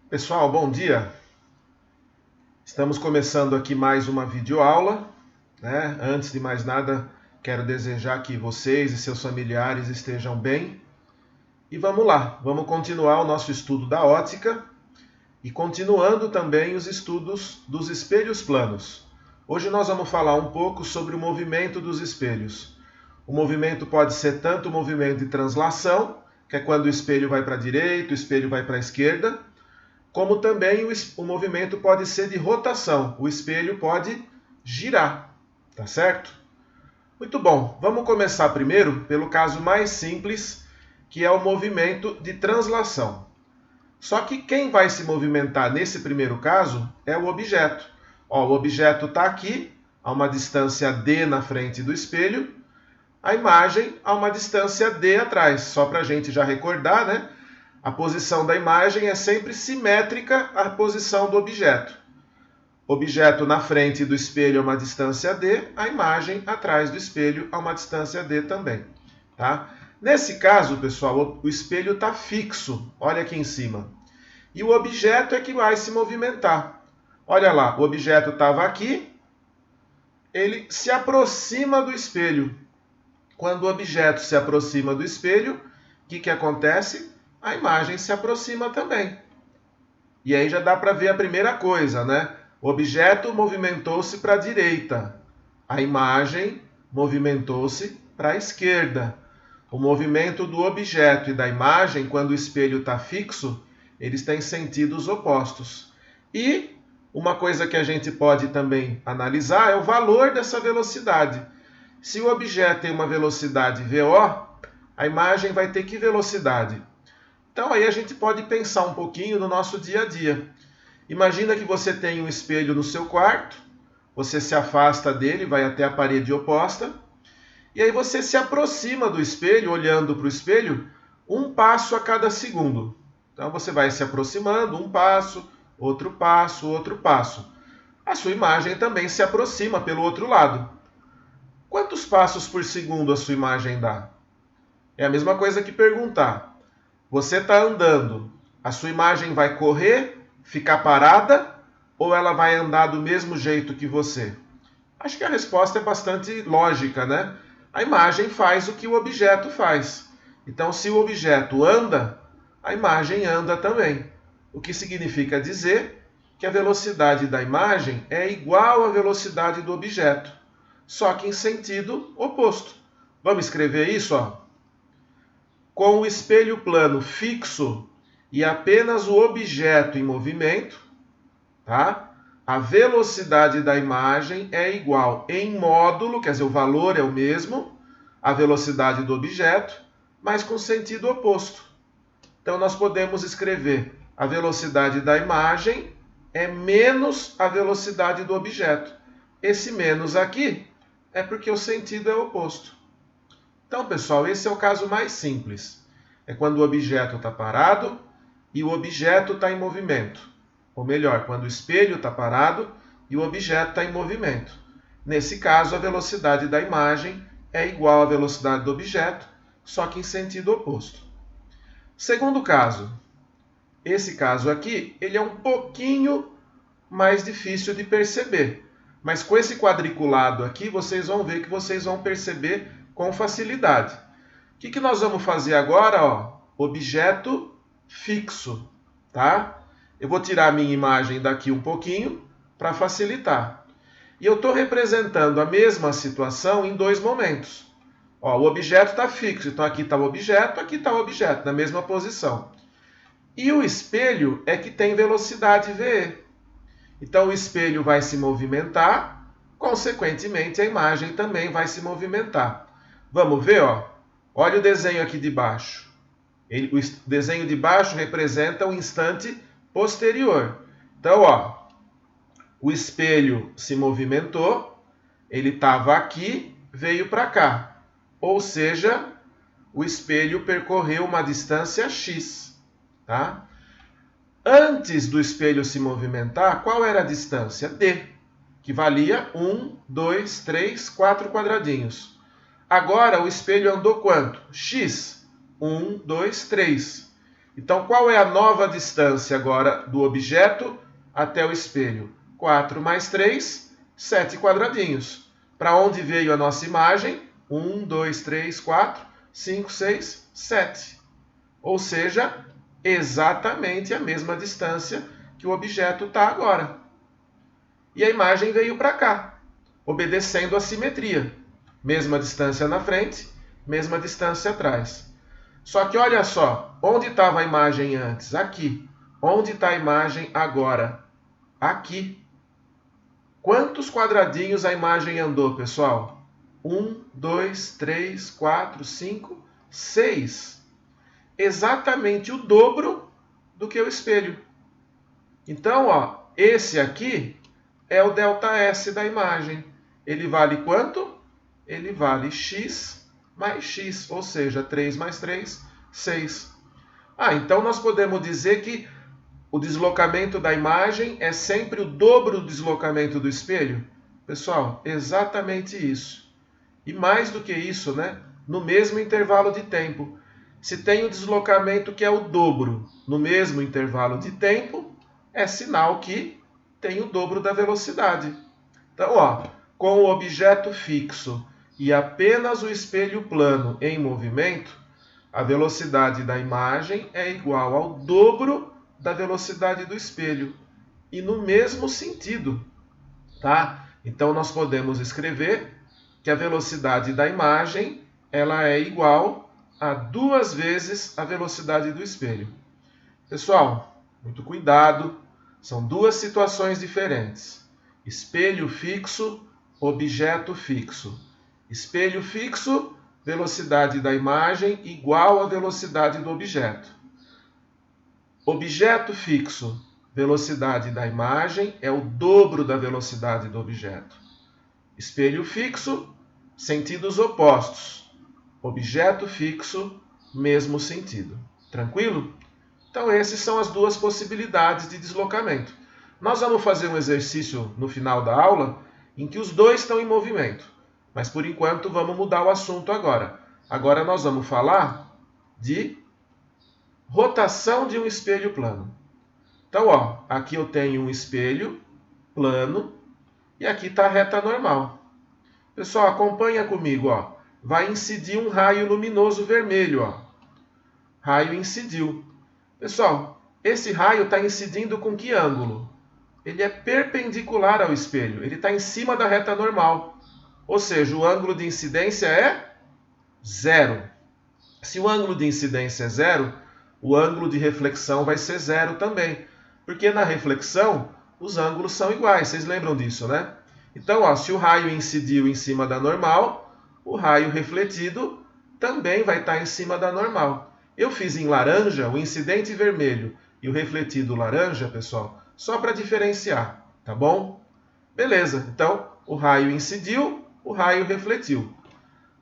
Pessoal, bom dia! Estamos começando aqui mais uma videoaula, né? Antes de mais nada, quero desejar que vocês e seus familiares estejam bem. E vamos lá, vamos continuar o nosso estudo da ótica e continuando também os estudos dos espelhos planos. Hoje nós vamos falar um pouco sobre o movimento dos espelhos. O movimento pode ser tanto o movimento de translação, que é quando o espelho vai para a direita, o espelho vai para a esquerda, como também o movimento pode ser de rotação. O espelho pode girar, tá certo? Muito bom, vamos começar primeiro pelo caso mais simples, que é o movimento de translação. Só que quem vai se movimentar nesse primeiro caso é o objeto. Ó, o objeto está aqui, a uma distância d na frente do espelho, a imagem a uma distância d atrás. Só para a gente já recordar, né? A posição da imagem é sempre simétrica à posição do objeto. Objeto na frente do espelho a uma distância d, a imagem atrás do espelho a uma distância d também. Tá? Nesse caso, pessoal, o espelho está fixo, olha aqui em cima. E o objeto é que vai se movimentar. Olha lá, o objeto estava aqui, ele se aproxima do espelho. Quando o objeto se aproxima do espelho, o que acontece? A imagem se aproxima também. E aí já dá para ver a primeira coisa, né? O objeto movimentou-se para a direita. A imagem movimentou-se para a esquerda. O movimento do objeto e da imagem, quando o espelho está fixo, eles têm sentidos opostos. E uma coisa que a gente pode também analisar é o valor dessa velocidade. Se o objeto tem uma velocidade VO, a imagem vai ter que velocidade? Então aí a gente pode pensar um pouquinho no nosso dia a dia. Imagina que você tem um espelho no seu quarto, você se afasta dele, vai até a parede oposta, e aí você se aproxima do espelho, olhando para o espelho, um passo a cada segundo. Então você vai se aproximando, um passo, outro passo, outro passo. A sua imagem também se aproxima pelo outro lado. Quantos passos por segundo a sua imagem dá? É a mesma coisa que perguntar. Você está andando, a sua imagem vai correr, ficar parada, ou ela vai andar do mesmo jeito que você? Acho que a resposta é bastante lógica, né? A imagem faz o que o objeto faz. Então, se o objeto anda, a imagem anda também. O que significa dizer que a velocidade da imagem é igual à velocidade do objeto, só que em sentido oposto. Vamos escrever isso, ó. Com o espelho plano fixo e apenas o objeto em movimento, tá? A velocidade da imagem é igual em módulo, quer dizer, o valor é o mesmo, a velocidade do objeto, mas com sentido oposto. Então nós podemos escrever a velocidade da imagem é menos a velocidade do objeto. Esse menos aqui é porque o sentido é oposto. Então, pessoal, esse é o caso mais simples. É quando o objeto está parado e o objeto está em movimento. Ou melhor, quando o espelho está parado e o objeto está em movimento. Nesse caso, a velocidade da imagem é igual à velocidade do objeto, só que em sentido oposto. Segundo caso. Esse caso aqui, ele é um pouquinho mais difícil de perceber. Mas com esse quadriculado aqui, vocês vão ver que vocês vão perceber com facilidade. O que nós vamos fazer agora? Ó, objeto fixo, tá? Eu vou tirar a minha imagem daqui um pouquinho para facilitar. E eu estou representando a mesma situação em dois momentos. Ó, o objeto está fixo, então aqui está o objeto, aqui está o objeto, na mesma posição. E o espelho é que tem velocidade VE. Então o espelho vai se movimentar, consequentemente a imagem também vai se movimentar. Vamos ver, ó. Olha o desenho aqui de baixo. O desenho de baixo representa o instante posterior. Então, ó, o espelho se movimentou, ele estava aqui, veio para cá. Ou seja, o espelho percorreu uma distância x, tá? Antes do espelho se movimentar, qual era a distância? D, que valia 1, 2, 3, 4 quadradinhos. Agora o espelho andou quanto? X. 1, 2, 3. Então, qual é a nova distância agora do objeto até o espelho? 4 mais 3, 7 quadradinhos. Para onde veio a nossa imagem? 1, 2, 3, 4, 5, 6, 7. Ou seja, exatamente a mesma distância que o objeto está agora. E a imagem veio para cá, obedecendo a simetria. Mesma distância na frente, mesma distância atrás. Só que olha só, onde estava a imagem antes? Aqui. Onde está a imagem agora? Aqui. Quantos quadradinhos a imagem andou, pessoal? 1, 2, 3, 4, 5, 6. Exatamente o dobro do que o espelho. Então, ó, esse aqui é o ΔS da imagem. Ele vale quanto? Ele vale x mais x, ou seja, 3 mais 3, 6. Então nós podemos dizer que o deslocamento da imagem é sempre o dobro do deslocamento do espelho? Pessoal, exatamente isso. E mais do que isso, né? No mesmo intervalo de tempo. Se tem o deslocamento que é o dobro no mesmo intervalo de tempo, é sinal que tem o dobro da velocidade. Então, ó, com o objeto fixo e apenas o espelho plano em movimento, a velocidade da imagem é igual ao dobro da velocidade do espelho. E no mesmo sentido, tá? Então, nós podemos escrever que a velocidade da imagem ela é igual a 2 vezes a velocidade do espelho. Pessoal, muito cuidado, são duas situações diferentes. Espelho fixo, objeto fixo. Espelho fixo, velocidade da imagem igual à velocidade do objeto. Objeto fixo, velocidade da imagem é o dobro da velocidade do objeto. Espelho fixo, sentidos opostos. Objeto fixo, mesmo sentido. Tranquilo? Então, essas são as duas possibilidades de deslocamento. Nós vamos fazer um exercício no final da aula em que os dois estão em movimento. Mas, por enquanto, vamos mudar o assunto agora. Agora nós vamos falar de rotação de um espelho plano. Então, ó, aqui eu tenho um espelho plano e aqui está a reta normal. Pessoal, acompanha comigo, ó. Vai incidir um raio luminoso vermelho, ó. Raio incidiu. Pessoal, esse raio está incidindo com que ângulo? Ele é perpendicular ao espelho, ele está em cima da reta normal. Ou seja, o ângulo de incidência é zero. Se o ângulo de incidência é zero, o ângulo de reflexão vai ser zero também. Porque na reflexão, os ângulos são iguais, vocês lembram disso, né? Então, ó, se o raio incidiu em cima da normal, o raio refletido também vai estar em cima da normal. Eu fiz em laranja o incidente vermelho e o refletido laranja, pessoal, só para diferenciar, tá bom? Beleza, então o raio incidiu, o raio refletiu.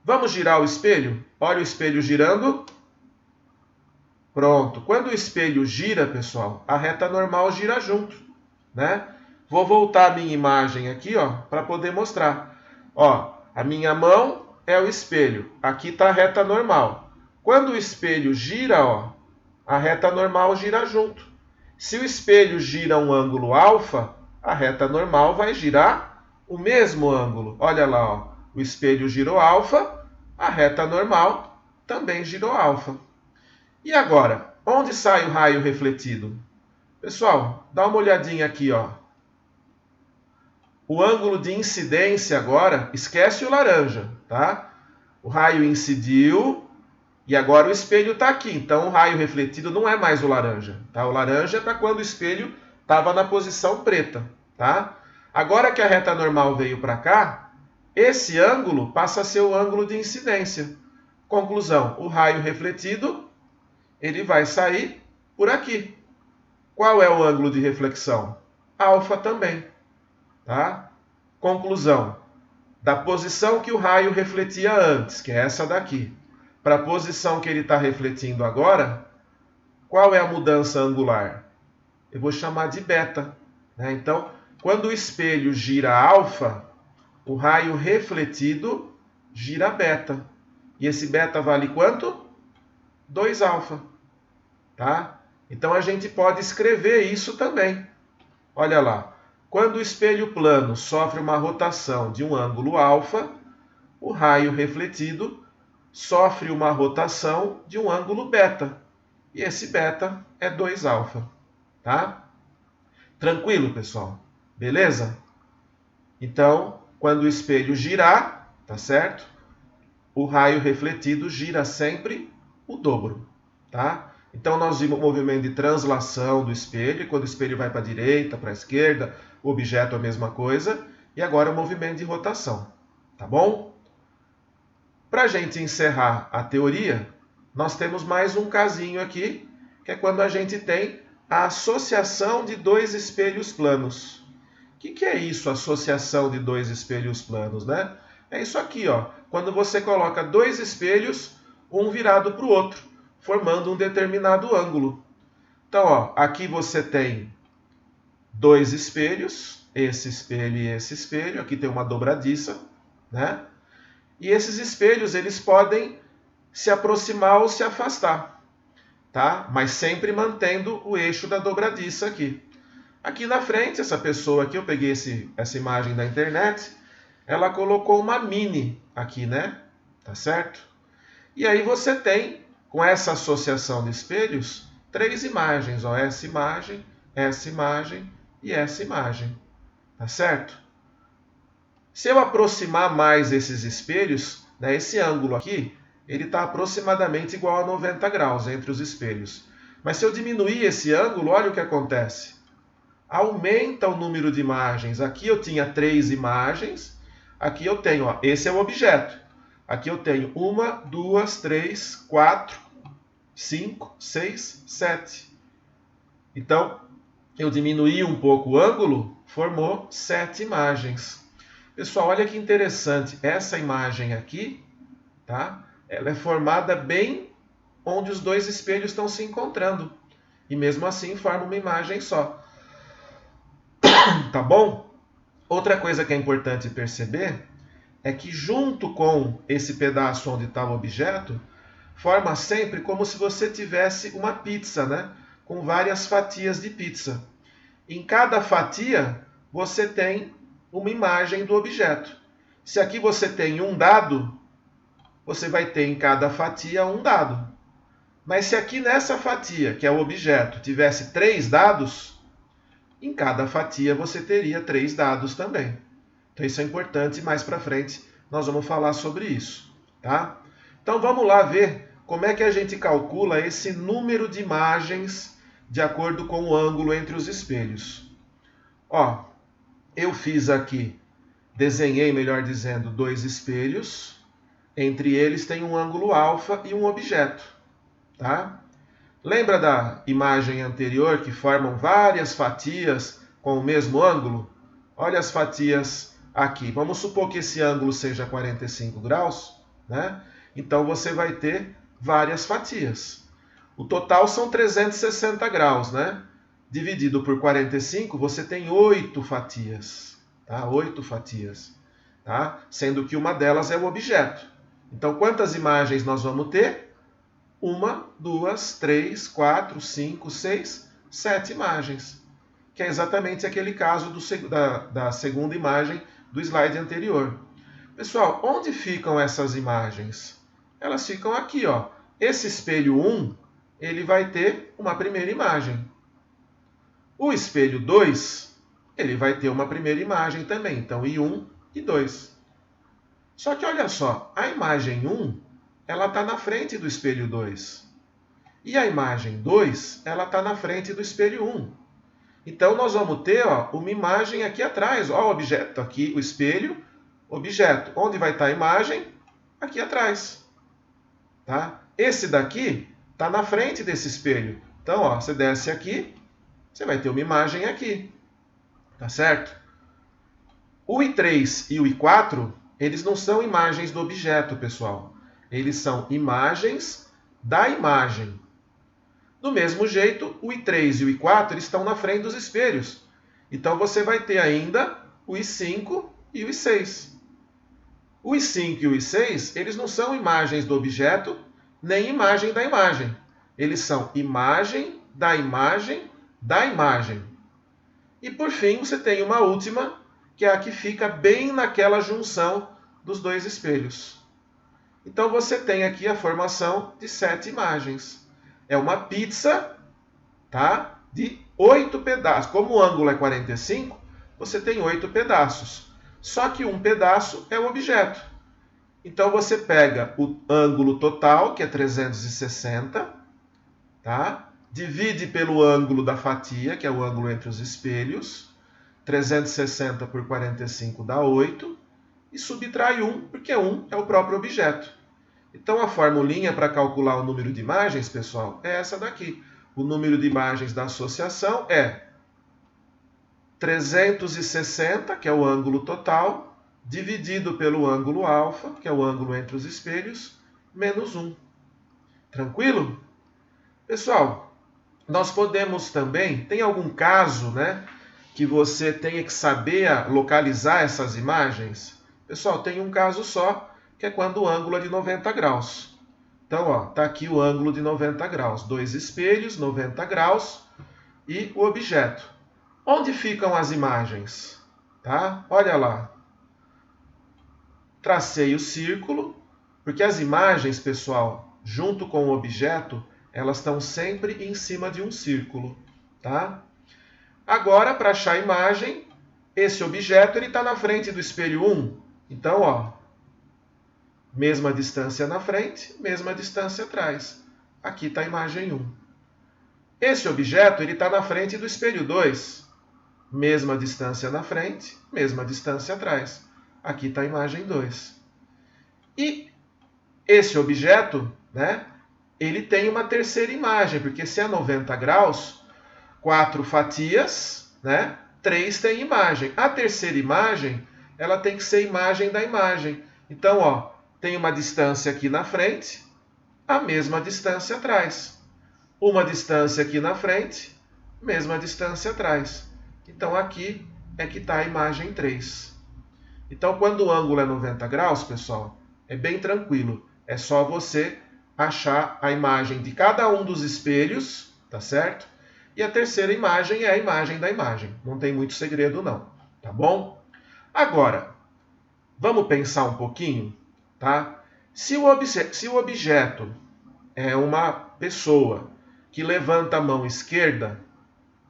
Vamos girar o espelho? Olha o espelho girando. Pronto. Quando o espelho gira, pessoal, a reta normal gira junto, né? Vou voltar a minha imagem aqui, ó, para poder mostrar. Ó, a minha mão é o espelho. Aqui está a reta normal. Quando o espelho gira, ó, a reta normal gira junto. Se o espelho gira um ângulo alfa, a reta normal vai girar o mesmo ângulo. Olha lá, ó, o espelho girou alfa, a reta normal também girou alfa. E agora, onde sai o raio refletido? Pessoal, dá uma olhadinha aqui, ó. O ângulo de incidência agora, esquece o laranja, tá? O raio incidiu e agora o espelho está aqui. Então o raio refletido não é mais o laranja, tá? O laranja é para quando o espelho estava na posição preta, tá? Agora que a reta normal veio para cá, esse ângulo passa a ser o ângulo de incidência. Conclusão, o raio refletido, ele vai sair por aqui. Qual é o ângulo de reflexão? Alfa também. Tá? Conclusão. Da posição que o raio refletia antes, que é essa daqui, para a posição que ele está refletindo agora, qual é a mudança angular? Eu vou chamar de beta. Né? Então, quando o espelho gira alfa, o raio refletido gira beta. E esse beta vale quanto? 2 alfa. tá? Então a gente pode escrever isso também. Olha lá, quando o espelho plano sofre uma rotação de um ângulo alfa, o raio refletido sofre uma rotação de um ângulo beta. E esse beta é 2 alfa, tá? Tranquilo, pessoal? Beleza? Então, quando o espelho girar, tá certo? O raio refletido gira sempre o dobro, tá? Então nós vimos o movimento de translação do espelho, quando o espelho vai para a direita, para a esquerda, o objeto é a mesma coisa, e agora o movimento de rotação, tá bom? Para a gente encerrar a teoria, nós temos mais um casinho aqui, que é quando a gente tem a associação de dois espelhos planos. O que é isso, associação de dois espelhos planos, né? É isso aqui, ó. Quando você coloca dois espelhos, um virado para o outro, formando um determinado ângulo. Então, ó, aqui você tem dois espelhos, esse espelho e esse espelho. Aqui tem uma dobradiça, né? E esses espelhos, eles podem se aproximar ou se afastar, tá? Mas sempre mantendo o eixo da dobradiça aqui. Aqui na frente, essa pessoa aqui, eu peguei essa imagem da internet, ela colocou uma mini aqui, né? Tá certo? E aí você tem, com essa associação de espelhos, três imagens, ó, essa imagem e essa imagem. Tá certo? Se eu aproximar mais esses espelhos, né, esse ângulo aqui, ele está aproximadamente igual a 90 graus entre os espelhos. Mas se eu diminuir esse ângulo, olha o que acontece. Aumenta o número de imagens. Aqui eu tinha 3 imagens. Aqui eu tenho, ó, esse é o objeto. Aqui eu tenho 1, 2, 3, 4, 5, 6, 7. Então, eu diminuí um pouco o ângulo, formou 7 imagens. Pessoal, olha que interessante. Essa imagem aqui, tá? Ela é formada bem onde os dois espelhos estão se encontrando. E mesmo assim forma uma imagem só. Tá bom? Outra coisa que é importante perceber é que junto com esse pedaço onde está o objeto, forma sempre como se você tivesse uma pizza, né? Com várias fatias de pizza. Em cada fatia, você tem uma imagem do objeto. Se aqui você tem um dado, você vai ter em cada fatia um dado. Mas se aqui nessa fatia, que é o objeto, tivesse 3 dados, em cada fatia você teria 3 dados também. Então isso é importante, mais para frente nós vamos falar sobre isso, tá? Então vamos lá ver como é que a gente calcula esse número de imagens de acordo com o ângulo entre os espelhos. Ó, eu fiz aqui, desenhei, melhor dizendo, 2 espelhos. Entre eles tem um ângulo alfa e um objeto, tá? Lembra da imagem anterior que formam várias fatias com o mesmo ângulo? Olha as fatias aqui. Vamos supor que esse ângulo seja 45 graus, né? Então você vai ter várias fatias. O total são 360 graus, né? Dividido por 45, você tem 8 fatias, tá? 8 fatias, tá? Sendo que uma delas é o objeto. Então, quantas imagens nós vamos ter? 1, 2, 3, 4, 5, 6, 7 imagens. Que é exatamente aquele caso da segunda imagem do slide anterior. Pessoal, onde ficam essas imagens? Elas ficam aqui, ó. Esse espelho 1, ele vai ter uma primeira imagem. O espelho 2, ele vai ter uma primeira imagem também. Então, I1 e 2. Só que olha só, a imagem 1, ela está na frente do espelho 2. E a imagem 2, ela está na frente do espelho 1. Então, nós vamos ter, ó, uma imagem aqui atrás. Ó, o objeto aqui, o espelho, objeto. Onde vai estar a imagem? Aqui atrás. Tá? Esse daqui está na frente desse espelho. Então, ó, você desce aqui, você vai ter uma imagem aqui. Tá certo? O I3 e o I4, eles não são imagens do objeto, pessoal. Eles são imagens da imagem. Do mesmo jeito, o I3 e o I4 eles estão na frente dos espelhos. Então você vai ter ainda o I5 e o I6. O I5 e o I6 eles não são imagens do objeto, nem imagem da imagem. Eles são imagem da imagem da imagem. E por fim, você tem uma última, que é a que fica bem naquela junção dos dois espelhos. Então você tem aqui a formação de 7 imagens. É uma pizza, tá? De 8 pedaços. Como o ângulo é 45, você tem 8 pedaços. Só que um pedaço é o objeto. Então você pega o ângulo total, que é 360, tá? Divide pelo ângulo da fatia, que é o ângulo entre os espelhos. 360 por 45 dá 8. E subtrai 1, porque 1 é o próprio objeto. Então a formulinha para calcular o número de imagens, pessoal, é essa daqui. O número de imagens da associação é 360, que é o ângulo total, dividido pelo ângulo alfa, que é o ângulo entre os espelhos, menos 1. Tranquilo? Pessoal, nós podemos também, tem algum caso, né, que você tenha que saber localizar essas imagens? Pessoal, tem um caso só, que é quando o ângulo é de 90 graus. Então, ó, tá aqui o ângulo de 90 graus. 2 espelhos, 90 graus e o objeto. Onde ficam as imagens? Tá? Olha lá. Tracei o círculo, porque as imagens, pessoal, junto com o objeto, elas estão sempre em cima de um círculo, tá? Agora, para achar a imagem, esse objeto está na frente do espelho 1. Então, ó, mesma distância na frente, mesma distância atrás. Aqui está a imagem 1. Esse objeto está na frente do espelho 2. Mesma distância na frente, mesma distância atrás. Aqui está a imagem 2. E esse objeto, né, ele tem uma terceira imagem, porque se é 90 graus, 4 fatias, né, 3 tem imagem. A terceira imagem, ela tem que ser imagem da imagem. Então, ó, tem uma distância aqui na frente, a mesma distância atrás. Uma distância aqui na frente, mesma distância atrás. Então, aqui é que está a imagem 3. Então, quando o ângulo é 90 graus, pessoal, é bem tranquilo. É só você achar a imagem de cada um dos espelhos, tá certo? E a terceira imagem é a imagem da imagem. Não tem muito segredo, não. Tá bom? Agora, vamos pensar um pouquinho, tá? Se o objeto é uma pessoa que levanta a mão esquerda,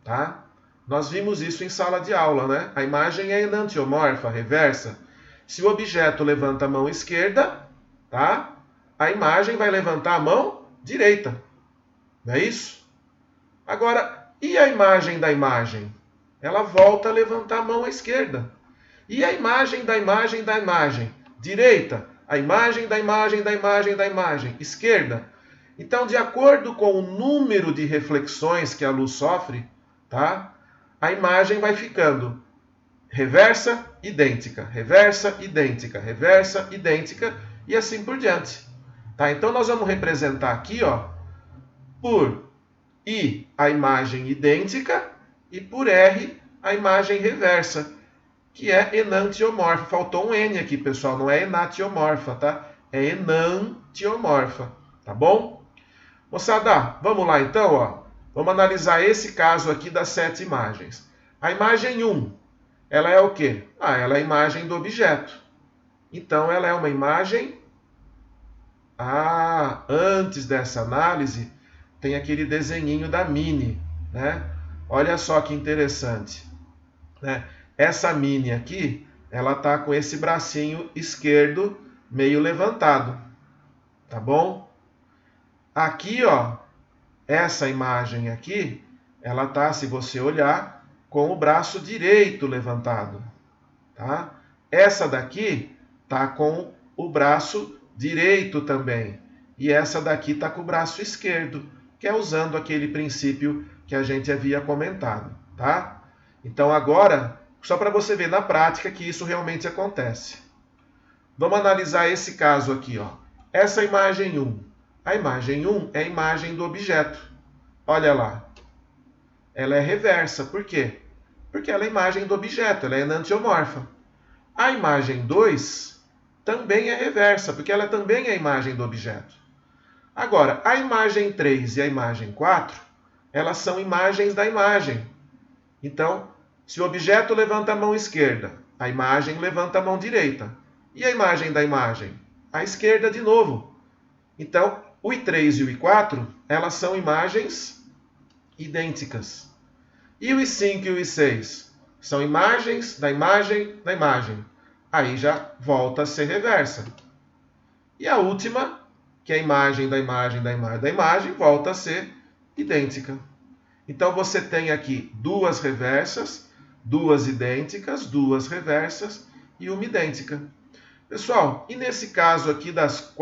tá? Nós vimos isso em sala de aula, né? A imagem é enantiomorfa, reversa. Se o objeto levanta a mão esquerda, tá? A imagem vai levantar a mão direita. Não é isso? Agora, e a imagem da imagem? Ela volta a levantar a mão à esquerda. E a imagem da imagem da imagem? Direita. A imagem da imagem da imagem da imagem? Esquerda. Então, de acordo com o número de reflexões que a luz sofre, tá? A imagem vai ficando reversa, idêntica, reversa, idêntica, reversa, idêntica e assim por diante. Tá? Então, nós vamos representar aqui, ó, por I a imagem idêntica e por R a imagem reversa, que é enantiomorfa. Faltou um N aqui, pessoal, não é enatiomorfa, tá? É enantiomorfa, tá bom? Moçada, vamos lá então, ó. Vamos analisar esse caso aqui das 7 imagens. A imagem 1, ela é o quê? Ela é a imagem do objeto. Então, ela é uma imagem... antes dessa análise, tem aquele desenhinho da Mini, né? Olha só que interessante, né? Essa Mini aqui, ela tá com esse bracinho esquerdo meio levantado, tá bom? Aqui, ó, essa imagem aqui, ela tá, se você olhar, com o braço direito levantado, tá? Essa daqui tá com o braço direito também. E essa daqui tá com o braço esquerdo, que é usando aquele princípio que a gente havia comentado, tá? Então agora, só para você ver na prática que isso realmente acontece. Vamos analisar esse caso aqui, ó. Essa imagem 1. A imagem 1 é a imagem do objeto. Olha lá. Ela é reversa. Por quê? Porque ela é a imagem do objeto, ela é enantiomorfa. A imagem 2 também é reversa, porque ela também é a imagem do objeto. Agora, a imagem 3 e a imagem 4, elas são imagens da imagem. Então, se o objeto levanta a mão esquerda, a imagem levanta a mão direita. E a imagem da imagem? A esquerda de novo. Então, o I3 e o I4, elas são imagens idênticas. E o I5 e o I6? São imagens da imagem da imagem. Aí já volta a ser reversa. E a última, que é a imagem da imagem da imagem da imagem, volta a ser idêntica. Então você tem aqui duas reversas, duas idênticas, duas reversas e uma idêntica. Pessoal, e nesse caso aqui das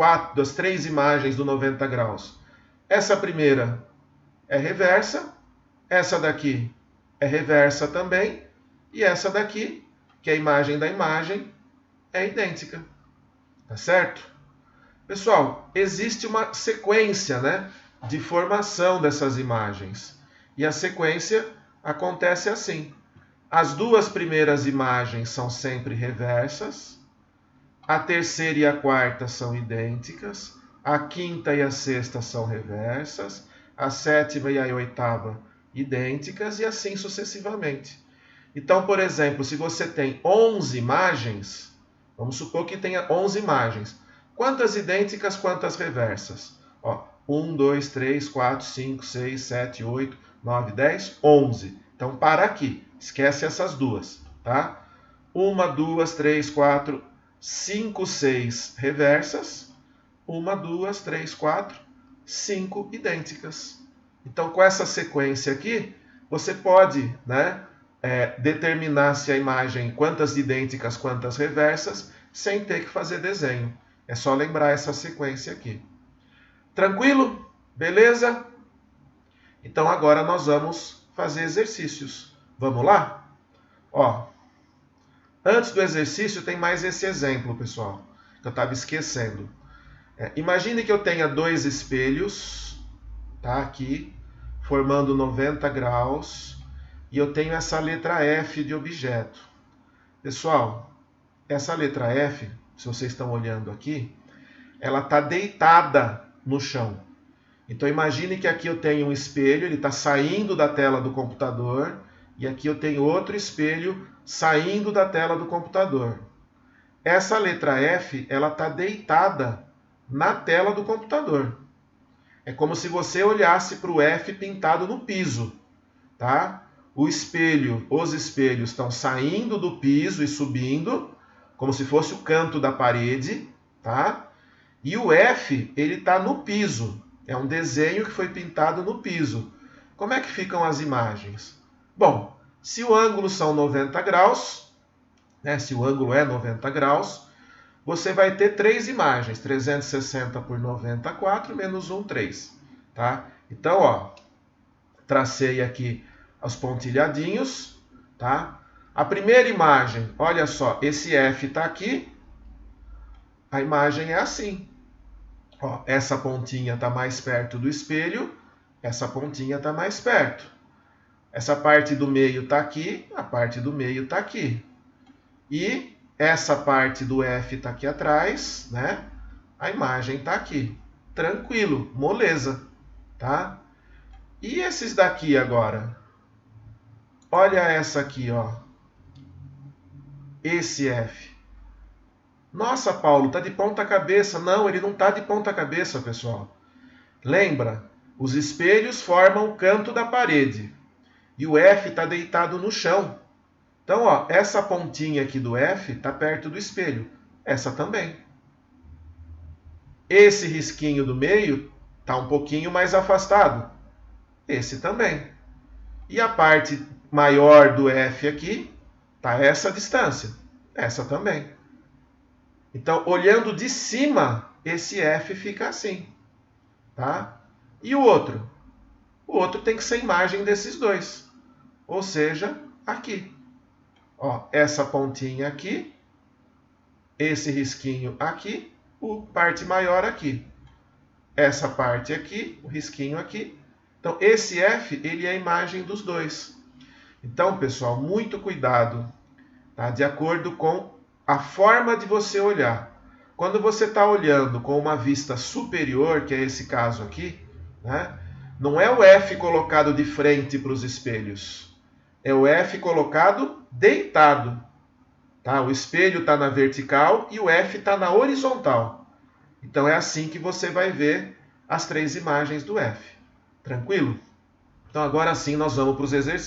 três imagens do 90 graus? Essa primeira é reversa, essa daqui é reversa também, e essa daqui, que é a imagem da imagem, é idêntica. Tá certo? Pessoal, existe uma sequência, né, de formação dessas imagens. E a sequência acontece assim. As duas primeiras imagens são sempre reversas, a terceira e a quarta são idênticas, a quinta e a sexta são reversas, a sétima e a oitava idênticas e assim sucessivamente. Então, por exemplo, se você tem 11 imagens, vamos supor que tenha 11 imagens. Quantas idênticas, quantas reversas? Ó, 1, 2, 3, 4, 5, 6, 7, 8, 9, 10, 11. Então, para aqui. Esquece essas duas, tá? 1, 2, 3, 4, 5, 6 reversas. 1, 2, 3, 4, 5 idênticas. Então, com essa sequência aqui, você pode, né, determinar se a imagem, quantas idênticas, quantas reversas, sem ter que fazer desenho. É só lembrar essa sequência aqui. Tranquilo? Beleza? Então agora nós vamos fazer exercícios. Vamos lá? Ó, antes do exercício tem mais esse exemplo, pessoal, que eu estava esquecendo. Imagine que eu tenha dois espelhos, tá, aqui, formando 90 graus, e eu tenho essa letra F de objeto. Pessoal, essa letra F, se vocês estão olhando aqui, ela está deitada no chão. Então imagine que aqui eu tenho um espelho, ele está saindo da tela do computador, e aqui eu tenho outro espelho saindo da tela do computador. Essa letra F, ela está deitada na tela do computador. É como se você olhasse para o F pintado no piso, tá? O espelho, os espelhos estão saindo do piso e subindo, como se fosse o canto da parede, tá? E o F, ele está no piso. É um desenho que foi pintado no piso. Como é que ficam as imagens? Bom, se o ângulo são 90 graus, né, se o ângulo é 90 graus, você vai ter três imagens, 360 por 94 menos 1, 3. Tá? Então, ó, tracei aqui os pontilhadinhos. Tá? A primeira imagem, olha só, esse F está aqui, a imagem é assim. Ó, essa pontinha está mais perto do espelho, essa pontinha está mais perto. Essa parte do meio está aqui, a parte do meio está aqui. E essa parte do F está aqui atrás, né? A imagem está aqui. Tranquilo, moleza, tá? E esses daqui agora? Olha essa aqui, ó. Esse F. Nossa, Paulo, tá de ponta cabeça. Não, ele não tá de ponta cabeça, pessoal. Lembra? Os espelhos formam o canto da parede. E o F está deitado no chão. Então, ó, essa pontinha aqui do F está perto do espelho. Essa também. Esse risquinho do meio está um pouquinho mais afastado. Esse também. E a parte maior do F aqui está essa distância. Essa também. Então, olhando de cima, esse F fica assim. Tá? E o outro? O outro tem que ser imagem desses dois. Ou seja, aqui. Ó, essa pontinha aqui, esse risquinho aqui, o parte maior aqui. Essa parte aqui, o risquinho aqui. Então, esse F, ele é a imagem dos dois. Então, pessoal, muito cuidado, tá? De acordo com a forma de você olhar. Quando você está olhando com uma vista superior, que é esse caso aqui, né, não é o F colocado de frente para os espelhos, é o F colocado deitado. Tá? O espelho está na vertical e o F está na horizontal. Então é assim que você vai ver as 3 imagens do F. Tranquilo? Então agora sim nós vamos para os exercícios.